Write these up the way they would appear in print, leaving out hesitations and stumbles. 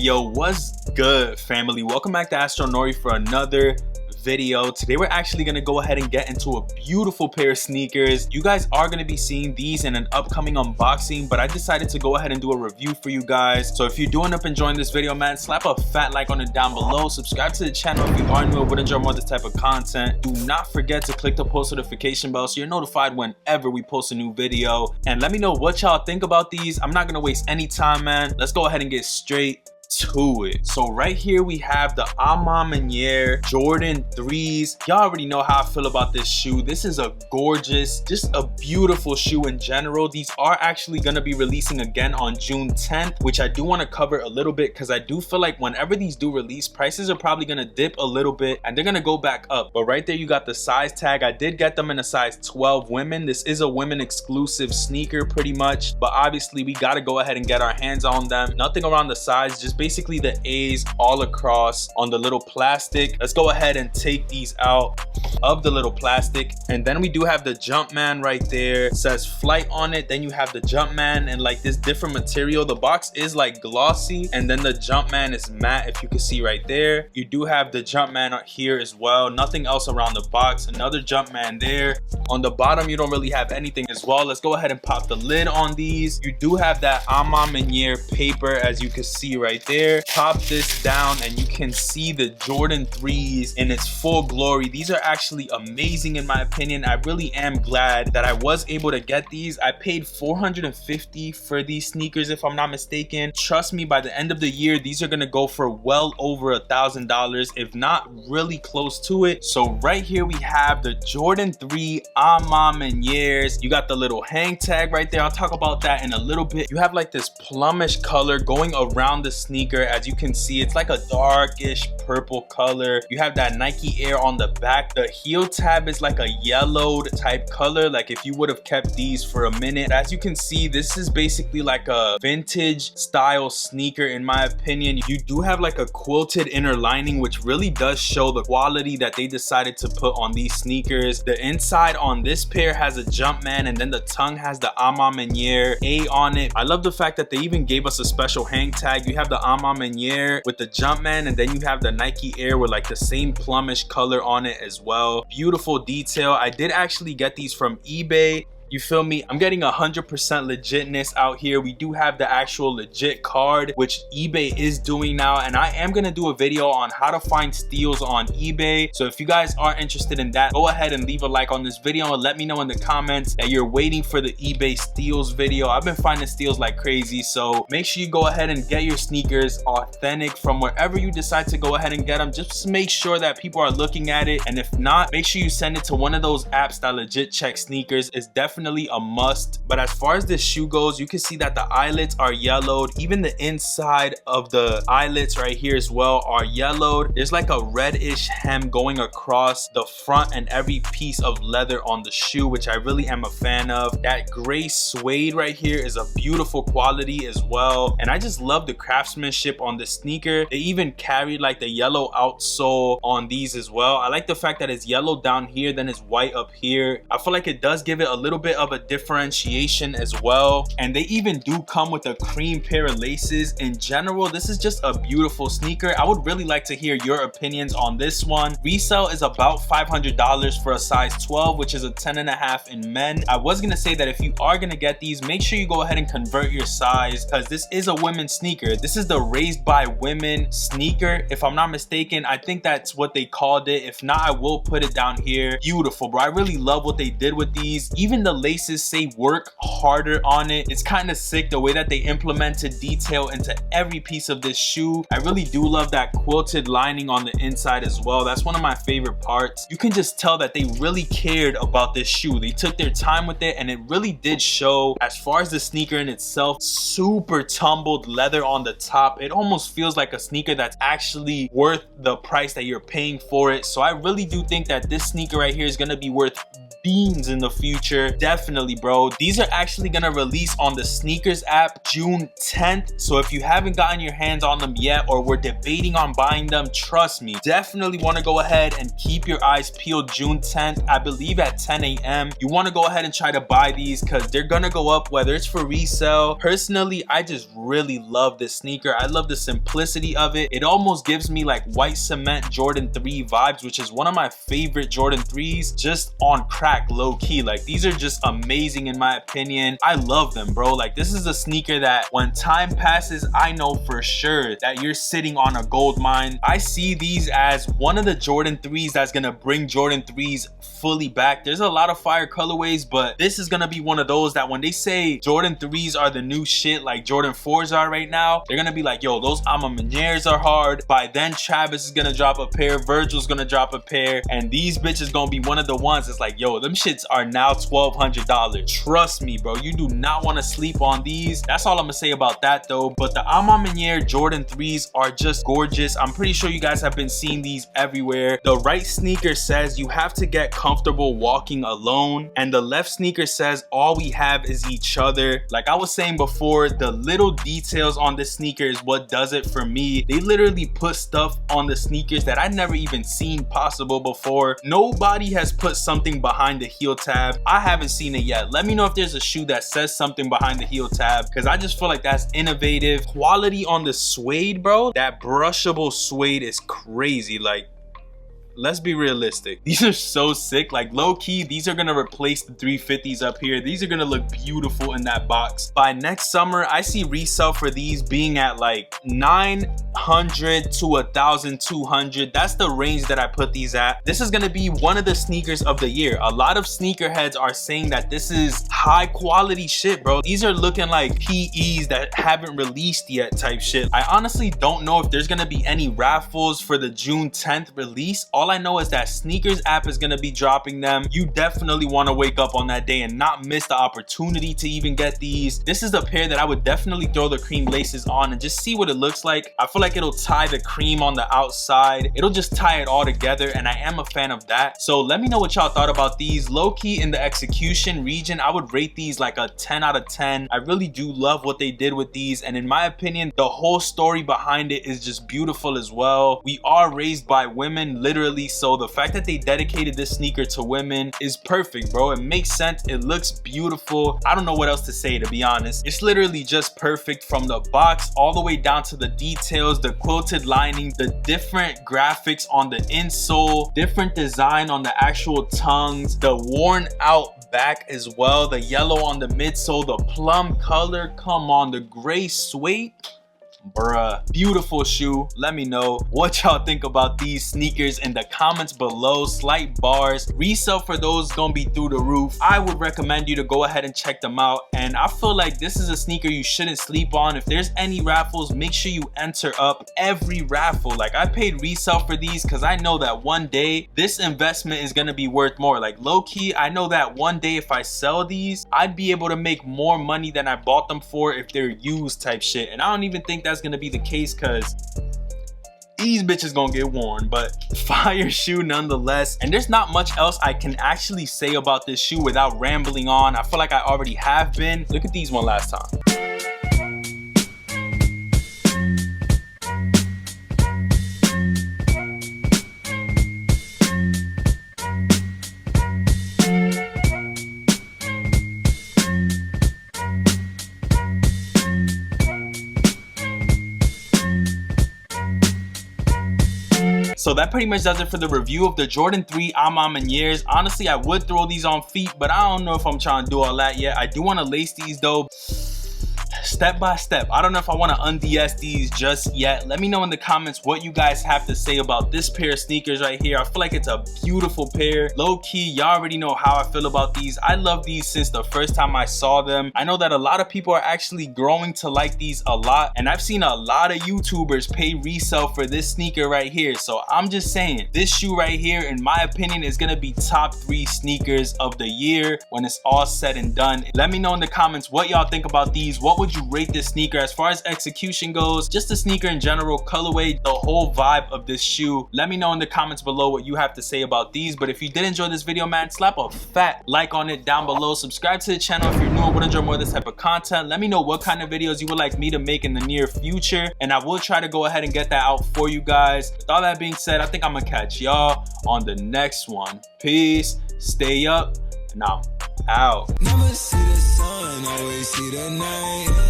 Yo, what's good, family? Welcome back to Astronori for another video. Today we're actually gonna go ahead and get into a beautiful pair of sneakers. You guys are gonna be seeing these in an upcoming unboxing, but I decided to go ahead and do a review for you guys. So if you do end up enjoying this video, man, slap a fat like on it down below. Subscribe to the channel if you are new and would enjoy more of this type of content. Do not forget to click the post notification bell so you're notified whenever we post a new video. And let me know what y'all think about these. I'm not gonna waste any time, man. Let's go ahead and get straight to it. So right here we have the A Ma Maniere Jordan 3s. Y'all already know how I feel about this shoe. This is a gorgeous, just a beautiful shoe in general. These are actually gonna be releasing again on June 10th, which I do want to cover a little bit because I do feel like whenever these do release, prices are probably gonna dip a little bit and they're gonna go back up. But right there you got the size tag. I did get them in a size 12 women. This is a women exclusive sneaker pretty much, but obviously we got to go ahead and get our hands on them. Nothing around the size, just basically the A's all across on the little plastic. Let's go ahead and take these out of the little plastic. And then we do have the Jumpman right there. It says Flight on it. Then you have the Jumpman and like this different material. The box is like glossy and then the Jumpman is matte, if you can see right there. You do have the Jumpman here as well. Nothing else around the box. Another Jumpman there. On the bottom you don't really have anything as well. Let's go ahead and pop the lid on these. You do have that A Ma Maniere paper, as you can see right there. Pop this down and you can see the Jordan 3s in its full glory. These are actually amazing in my opinion. I really am glad that I was able to get these. I paid $450 for these sneakers if I'm not mistaken. Trust me, by the end of the year these are gonna go for well over $1,000, if not really close to it. So right here we have the Jordan 3 A Ma Manieres. You got the little hang tag right there. I'll talk about that in a little bit. You have like this plumish color going around the sneaker. As you can see, it's like a darkish purple color. You have that Nike Air on the back. The heel tab is like a yellowed type color, like if you would have kept these for a minute. As you can see, this is basically like a vintage style sneaker in my opinion. You do have like a quilted inner lining, which really does show the quality that they decided to put on these sneakers. The inside on this pair has a Jumpman and then the tongue has the A Ma Maniere A on it. I love the fact that they even gave us a special hang tag. You have the A Ma Maniere with the Jumpman and then you have the Nike Air with like the same plumish color on it as well. Beautiful detail. I did actually get these from eBay. You feel me? I'm getting 100% legitness out here. We do have the actual legit card, which eBay is doing now, and I am gonna do a video on how to find steals on eBay. So if you guys are interested in that, go ahead and leave a like on this video and let me know in the comments that you're waiting for the eBay steals video. I've been finding steals like crazy, so make sure you go ahead and get your sneakers authentic from wherever you decide to go ahead and get them. Just make sure that people are looking at it, and if not, make sure you send it to one of those apps that legit check sneakers. It's definitely a must. But as far as this shoe goes, you can see that the eyelets are yellowed. Even the inside of the eyelets right here as well are yellowed. There's like a reddish hem going across the front and every piece of leather on the shoe, which I really am a fan of. That gray suede right here is a beautiful quality as well, and I just love the craftsmanship on the sneaker. They even carried like the yellow outsole on these as well. I like the fact that it's yellow down here, then it's white up here. I feel like it does give it a little bit of a differentiation as well, and they even do come with a cream pair of laces. In general, this is just a beautiful sneaker. I would really like to hear your opinions on this one. Resale is about $500 for a size 12, which is a 10.5 in men. I was gonna say that if you are gonna get these, make sure you go ahead and convert your size, because this is a women's sneaker. This is the Raised by Women sneaker, if I'm not mistaken. I think that's what they called it. If not, I will put it down here. Beautiful, bro. I really love what they did with these. Even the laces say work harder on it. It's kind of sick the way that they implemented detail into every piece of this shoe. I really do love that quilted lining on the inside as well. That's one of my favorite parts. You can just tell that they really cared about this shoe. They took their time with it and it really did show. As far as the sneaker in itself, super tumbled leather on the top. It almost feels like a sneaker that's actually worth the price that you're paying for it. So I really do think that this sneaker right here is going to be worth beans in the future. definitely, bro. These are actually gonna release on the sneakers app June 10th. So if you haven't gotten your hands on them yet or were debating on buying them, trust me, definitely want to go ahead and keep your eyes peeled June 10th, I believe at 10 a.m. You want to go ahead and try to buy these because they're gonna go up, whether it's for resale. Personally, I just really love this sneaker. I love the simplicity of it. It almost gives me like white cement Jordan 3 vibes, which is one of my favorite Jordan 3s, just on crack, low key. Like, these are just amazing in my opinion. I love them, bro. Like, this is a sneaker that when time passes, I know for sure that you're sitting on a gold mine. I see these as one of the Jordan 3s that's gonna bring Jordan 3s fully back. There's a lot of fire colorways, but this is gonna be one of those that when they say Jordan 3s are the new shit like Jordan 4s are right now, they're gonna be like, yo, those A Ma Manieres are hard. By then, Travis is gonna drop a pair, Virgil's gonna drop a pair, and these bitches gonna be one of the ones that's like, yo, them shits are now $1,200. Trust me, bro, you do not want to sleep on these. That's all I'm gonna say about that though. But the A Ma Maniere Jordan 3s are just gorgeous. I'm pretty sure you guys have been seeing these everywhere. The right sneaker says you have to get comfortable walking alone, and the left sneaker says all we have is each other. Like I was saying before, the little details on this sneaker is what does it for me. They literally put stuff on the sneakers that I'd never even seen possible before. Nobody has put something behind the heel tab. I haven't seen it yet. Let me know if there's a shoe that says something behind the heel tab, because I just feel like that's innovative. Quality on the suede, bro. That brushable suede is crazy. Like, let's be realistic. These are so sick. Like, low key, these are gonna replace the 350s up here. These are gonna look beautiful in that box. By next summer, I see resale for these being at like 900 to 1,200. That's the range that I put these at. This is gonna be one of the sneakers of the year. A lot of sneakerheads are saying that this is high quality shit, bro. These are looking like PEs that haven't released yet type shit. I honestly don't know if there's gonna be any raffles for the June 10th release. All I know is that sneakers app is gonna be dropping them. You definitely want to wake up on that day and not miss the opportunity to even get these. This is a pair that I would definitely throw the cream laces on and just see what it looks like. I feel like it'll tie the cream on the outside. It'll just tie it all together, and I am a fan of that. So let me know what y'all thought about these. Low key, in the execution region, I would rate these like a 10 out of 10. I really do love what they did with these, and in my opinion, the whole story behind it is just beautiful as well. We are raised by women, literally, so the fact that they dedicated this sneaker to women is perfect, bro. It makes sense. It looks beautiful. I don't know what else to say, to be honest. It's literally just perfect from the box all the way down to the details, the quilted lining, the different graphics on the insole, different design on the actual tongues, the worn out back as well, the yellow on the midsole, the plum color, come on, the gray suede. Bruh, beautiful shoe. Let me know what y'all think about these sneakers in the comments below. Slight bars. Resale for those gonna be through the roof. I would recommend you to go ahead and check them out, and I feel like this is a sneaker you shouldn't sleep on. If there's any raffles, make sure you enter up every raffle. Like, I paid resale for these because I know that one day this investment is gonna be worth more. Like, low-key, I know that one day if I sell these, I'd be able to make more money than I bought them for if they're used type shit, and I don't even think that's gonna be the case because these bitches gonna get worn. But fire shoe nonetheless, and there's not much else I can actually say about this shoe without rambling on. I feel like I already have been. Look at these one last time. So that pretty much does it for the review of the Jordan 3 A Ma Manieres. Honestly, I would throw these on feet, but I don't know if I'm trying to do all that yet. I do want to lace these though, step by step. I don't know if I want to unds these just yet. Let me know in the comments what you guys have to say about this pair of sneakers right here. I feel like it's a beautiful pair. Low key, y'all already know how I feel about these. I love these since the first time I saw them. I know that a lot of people are actually growing to like these a lot, and I've seen a lot of YouTubers pay resale for this sneaker right here. So I'm just saying, this shoe right here, in my opinion, is gonna be top 3 sneakers of the year when it's all said and done. Let me know in the comments what y'all think about these. What would you you rate this sneaker as far as execution goes, just the sneaker in general, colorway, the whole vibe of this shoe. Let me know in the comments below what you have to say about these. But if you did enjoy this video, man, slap a fat like on it down below. Subscribe to the channel if you're new and would enjoy more of this type of content. Let me know what kind of videos you would like me to make in the near future, and I will try to go ahead and get that out for you guys. With all that being said, I think I'm gonna catch y'all on the next one. Peace, stay up, and I'm out. Never see the sun, always see the night.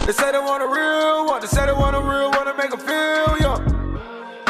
They say they want a real one, they say they want a real one to make them feel young.